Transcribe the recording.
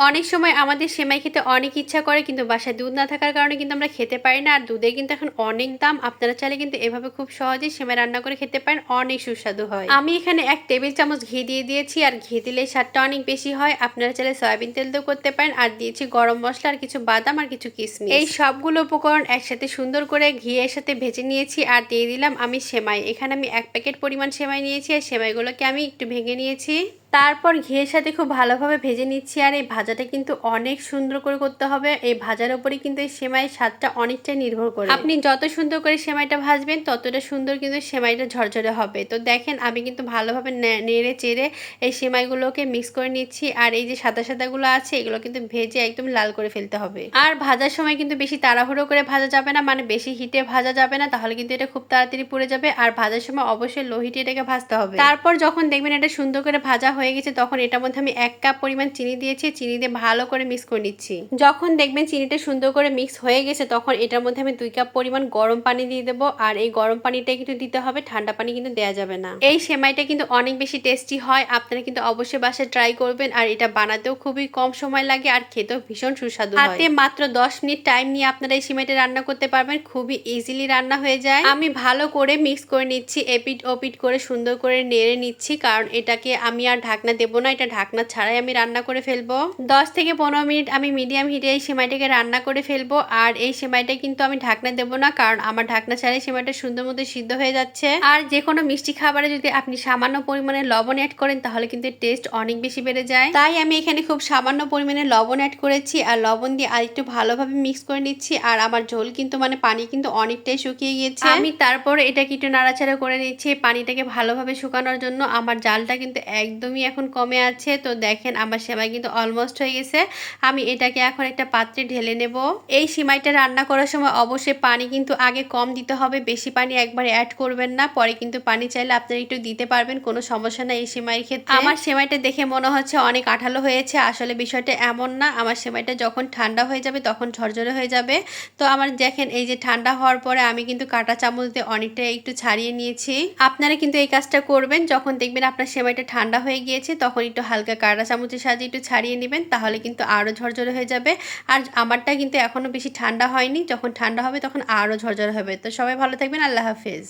অনেক সময় আমাদের সেমাই খেতে অনেক ইচ্ছা করে, কিন্তু বাসায় দুধ না থাকার কারণে কিন্তু আমরা খেতে পারি না। আর দুধের কিন্তু এখন অনেক দাম। আপনারা চাইলে কিন্তু এভাবে খুব সহজেই সেমাই রান্না করে খেতে পারেন, অনেক সুস্বাদু হয়। আমি এখানে 1 টেবিল চামচ ঘি দিয়ে দিয়েছি, আর ঘি দিলে স্বাদটা অনেক বেশি হয়। আপনারা চাইলে সয়াবিন তেল দিয়েও করতে পারেন। আর দিয়েছি গরম মশলা, আর কিছু বাদাম, আর কিছু কিশমিশ। এই সবগুলো উপকরণ একসাথে সুন্দর করে ঘিয়ের সাথে ভেজে নিয়েছি, আর দিয়ে দিলাম আমি সেমাই। এখানে আমি 1 প্যাকেট পরিমাণ সেমাই নিয়েছি, আর সেমাইগুলোকে আমি একটু ভেঙে নিয়েছি। তারপর ঘিয়ের সাথে খুব ভালোভাবে ভেজে নিচ্ছি। আর এই ভাজাটা কিন্তু অনেক সুন্দর করে করতে হবে। এই ভাজার উপরে কিন্তু এই সেমাইয়ের স্বাদটা অনেকটাই নির্ভর করে। আপনি যত সুন্দর করে সেমাইটা ভাজবেন ততটা সুন্দর কিন্তু সেমাইটা ঝরঝরে হবে। তো দেখেন আমি কিন্তু ভালোভাবে নেড়ে চেড়ে এই সেমাইগুলোকে মিক্স করে নিচ্ছি। আর এই যে সাদা সাদাগুলো আছে এগুলো কিন্তু ভেজে একদম লাল করে ফেলতে হবে। আর ভাজার সময় কিন্তু বেশি তাড়াহুড়ো করে ভাজা যাবে না, মানে বেশি হিটে ভাজা যাবে না, তাহলে কিন্তু এটা খুব তাড়াতাড়ি পুড়ে যাবে। আর ভাজার সময় অবশ্যই লো হিটে এটাকে ভাজতে হবে। তারপর যখন দেখবেন এটা সুন্দর করে ভাজা হয়ে গেছে তখন এটার মধ্যে আমি 1 কাপ পরিমাণ চিনি দিয়েছি। চিনি দিয়ে ভালো করে মিক্স করে নিচ্ছি। যখন দেখবেন চিনিটা সুন্দর করে মিক্স হয়ে গেছে তখন এটার মধ্যে আমি 2 কাপ পরিমাণ গরম পানি দিয়ে দেবো। আর এই গরম পানিটা কিন্তু দিতে হবে, ঠান্ডা পানি কিন্তু দেওয়া যাবে না। এই সেমাইটা কিন্তু অনেক বেশি টেস্টি হয়, আপনারা কিন্তু অবশ্যই বাসায় ট্রাই করবেন। আর এটা বানাতেও খুবই কম সময় লাগে, আর খেতেও ভীষণ সুস্বাদু হয়। হাতে মাত্র 10 মিনিট টাইম নিয়ে আপনারা এই সেমাইটা রান্না করতে পারবেন, খুবই ইজিলি রান্না হয়ে যায়। আমি ভালো করে মিক্স করে নিচ্ছি, এপিট ওপিট করে সুন্দর করে নেড়ে নিচ্ছি, কারণ এটাকে আমি আর ঢাকনা দেবো না, এটা ঢাকনা ছাড়াই আমি রান্না করে ফেলবো। 10 থেকে 15 মিনিট আমি মিডিয়াম হিটে এই সেমাইটাকে রান্না করে ফেলবো। আর এই সেমাইটা কিন্তু আমি ঢাকনা দেবো না, কারণ আমার ঢাকনা ছাড়াই সেমাইটা সুন্দর মতো সিদ্ধ হয়ে যাচ্ছে। আর যে কোনো মিষ্টি খাবারে যদি আপনি সামান্য পরিমাণে লবণ অ্যাড করেন তাহলে কিন্তু টেস্ট অনেক বেশি বেড়ে যায়। তাই আমি এখানে খুব সামান্য পরিমাণে লবণ অ্যাড করেছি, আর লবণ দিয়ে আর একটু ভালোভাবে মিক্স করে নিচ্ছি। আর আমার ঝোল কিন্তু মানে পানি কিন্তু অনেকটাই শুকিয়ে গিয়েছে। আমি তারপর এটাকে একটু নাড়াচাড়া করে নিচ্ছি পানিটাকে ভালোভাবে শুকানোর জন্য। আমার জালটা কিন্তু একদমই এখন কমে আছে। তো দেখেন আমার সেমাই কিন্তু অলমোস্ট হয়ে গেছে। আমি এটাকে এখন একটা পাত্রে ঢেলে নেব। এই সেমাইটা রান্না করার সময় অবশ্যই পানি কিন্তু আগে কম দিতে হবে, বেশি পানি একবার অ্যাড করবেন না। পরে কিন্তু পানি চাইলে আপনারা একটু দিতে পারবেন, কোনো সমস্যা নাই এই সেমাইয়ের ক্ষেত্রে। আমার সেমাইটা দেখে মনে হচ্ছে অনেক আঠালো হয়েছে, আসলে বিষয়টা এমন না। আমার সেমাইটা যখন ঠান্ডা হয়ে যাবে তখন ঝরঝরে হয়ে যাবে। তো আমার দেখেন এই যে ঠান্ডা হওয়ার পরে আমি কিন্তু কাঁটা চামচ দিয়ে অনেকটা একটু ছাড়িয়ে নিয়েছি। আপনারা কিন্তু এই কাজটা করবেন, যখন দেখবেন আপনার সেমাইটা ঠান্ডা হয়ে গিয়েছে তখন একটু হালকা কাঁটা চামচের সাহায্যে একটু ছাড়িয়ে নেবেন, তাহলে কিন্তু আরও ঝরঝরে হয়ে যাবে। আর আমারটা কিন্তু এখনও বেশি ঠান্ডা হয়নি, যখন ঠান্ডা হবে তখন আরও ঝরঝরে হবে। তো সবাই ভালো থাকবেন, আল্লাহ হাফেজ।